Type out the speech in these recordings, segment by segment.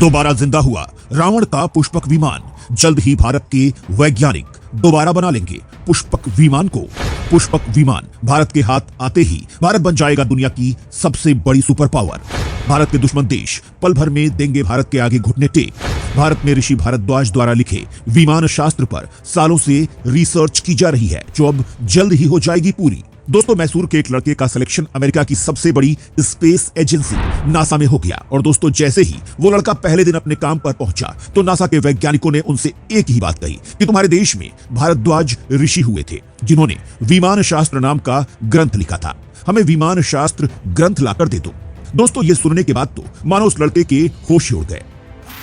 दोबारा जिंदा हुआ रावण का पुष्पक विमान। जल्द ही भारत के वैज्ञानिक दोबारा बना लेंगे पुष्पक विमान को। पुष्पक विमान भारत के हाथ आते ही भारत बन जाएगा दुनिया की सबसे बड़ी सुपर पावर। भारत के दुश्मन देश पल भर में देंगे भारत के आगे घुटने टेक। भारत में ऋषि भारद्वाज द्वारा लिखे विमान शास्त्र पर सालों से रिसर्च की जा रही है, जो अब जल्द ही हो जाएगी पूरी। दोस्तों, मैसूर के एक लड़के का सिलेक्शन अमेरिका की सबसे बड़ी स्पेस एजेंसी नासा में हो गया। और दोस्तों, जैसे ही वो लड़का पहले दिन अपने काम पर पहुंचा तो नासा के वैज्ञानिकों ने उनसे एक ही बात कही कि तुम्हारे देश में भारद्वाज ऋषि हुए थे जिन्होंने विमान शास्त्र नाम का ग्रंथ लिखा था। हमें विमान शास्त्र ग्रंथ लाकर दे दो। दोस्तों, ये सुनने के बाद तो मानो उस लड़के के होश उड़ गए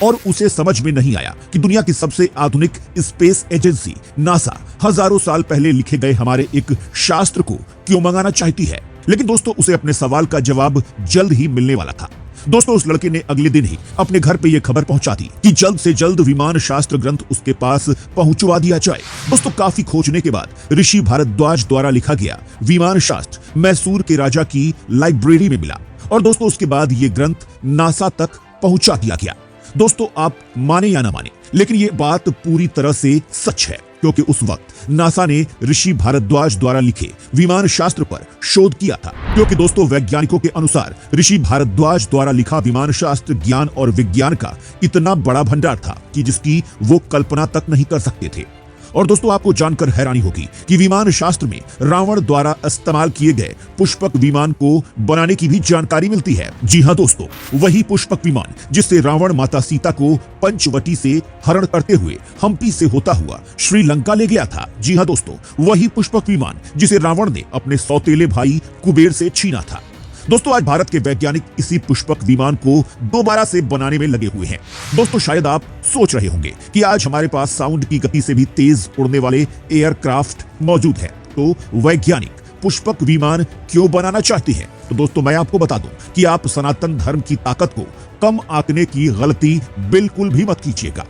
और उसे समझ में नहीं आया कि दुनिया की सबसे आधुनिक स्पेस एजेंसी नासा हजारों साल पहले लिखे गए हमारे एक शास्त्र को क्यों मंगाना चाहती है। लेकिन दोस्तों, उसे अपने सवाल का जवाब जल्द ही मिलने वाला था। दोस्तों, उस लड़के ने अगले दिन ही अपने घर पे यह खबर पहुंचा दी कि जल्द से जल्द विमान शास्त्र ग्रंथ उसके पास पहुंचवा दिया जाए। दोस्तों, काफी खोजने के बाद ऋषि भारद्वाज द्वारा लिखा गया विमान शास्त्र मैसूर के राजा की लाइब्रेरी में मिला और दोस्तों उसके बाद ये ग्रंथ नासा तक पहुंचा दिया गया। दोस्तों, आप माने या ना माने, लेकिन ये बात पूरी तरह से सच है, क्योंकि उस वक्त नासा ने ऋषि भारद्वाज द्वारा लिखे विमान शास्त्र पर शोध किया था। क्योंकि दोस्तों, वैज्ञानिकों के अनुसार ऋषि भारद्वाज द्वारा लिखा विमान शास्त्र ज्ञान और विज्ञान का इतना बड़ा भंडार था कि जिसकी वो कल्पना तक नहीं कर सकते थे। और दोस्तों, आपको जानकर हैरानी होगी कि विमान शास्त्र में रावण द्वारा इस्तेमाल किए गए पुष्पक विमान को बनाने की भी जानकारी मिलती है। जी हां दोस्तों, वही पुष्पक विमान जिससे रावण माता सीता को पंचवटी से हरण करते हुए हम्पी से होता हुआ श्रीलंका ले गया था। जी हां दोस्तों, वही पुष्पक विमान जिसे रावण ने अपने सौतेले भाई कुबेर से छीना था। दोस्तों, आज भारत के वैज्ञानिक इसी पुष्पक विमान को दोबारा से बनाने में लगे हुए हैं। दोस्तों, शायद आप सोच रहे होंगे कि आज हमारे पास साउंड की गति से भी तेज उड़ने वाले एयरक्राफ्ट मौजूद है, तो वैज्ञानिक पुष्पक विमान क्यों बनाना चाहते हैं। तो दोस्तों, मैं आपको बता दूं कि आप सनातन धर्म की ताकत को कम आंकने की गलती बिल्कुल भी मत कीजिएगा।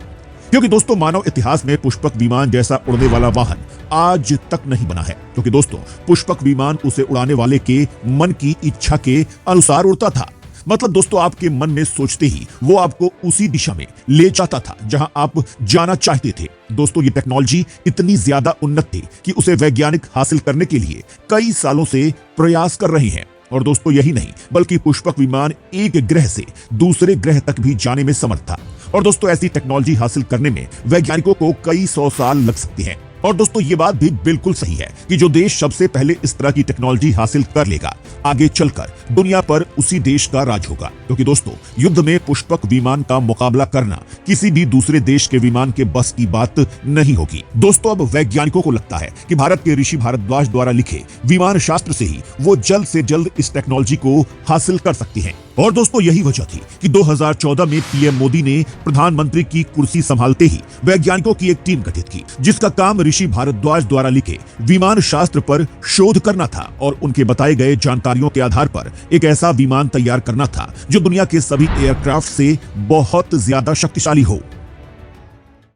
क्योंकि दोस्तों, मानव इतिहास में पुष्पक विमान जैसा उड़ने वाला वाहन आज तक नहीं बना है। क्योंकि दोस्तों, पुष्पक विमान उसे उड़ाने वाले के मन की इच्छा के अनुसार उड़ता था। मतलब दोस्तों, आपके मन में सोचते ही वो आपको उसी दिशा में ले जाता था जहां आप जाना चाहते थे। दोस्तों, ये टेक्नोलॉजी इतनी ज्यादा उन्नत थी कि उसे वैज्ञानिक हासिल करने के लिए कई सालों से प्रयास कर रहे हैं। और दोस्तों, यही नहीं बल्कि पुष्पक विमान एक ग्रह से दूसरे ग्रह तक भी जाने में समर्थ था। और दोस्तों, ऐसी टेक्नोलॉजी हासिल करने में वैज्ञानिकों को कई 100 साल लग सकते हैं। और दोस्तों, ये बात भी बिल्कुल सही है कि जो देश सबसे पहले इस तरह की टेक्नोलॉजी हासिल कर लेगा, आगे चलकर दुनिया पर उसी देश का राज होगा। क्योंकि दोस्तों, युद्ध में पुष्पक विमान का मुकाबला करना किसी भी दूसरे देश के विमान के बस की बात नहीं होगी। दोस्तों, अब वैज्ञानिकों को लगता है कि भारत के ऋषि भारद्वाज द्वारा लिखे विमान शास्त्र से ही वो जल्द से जल्द इस टेक्नोलॉजी को हासिल कर सकते हैं। और दोस्तों, यही वजह थी कि 2014 में पीएम मोदी ने प्रधानमंत्री की कुर्सी संभालते ही वैज्ञानिकों की एक टीम गठित की, जिसका काम ऋषि भारद्वाज द्वारा लिखे विमान शास्त्र पर शोध करना था और उनके बताए गए जानकारियों के आधार पर एक ऐसा विमान तैयार करना था जो दुनिया के सभी एयरक्राफ्ट से बहुत ज्यादा शक्तिशाली हो।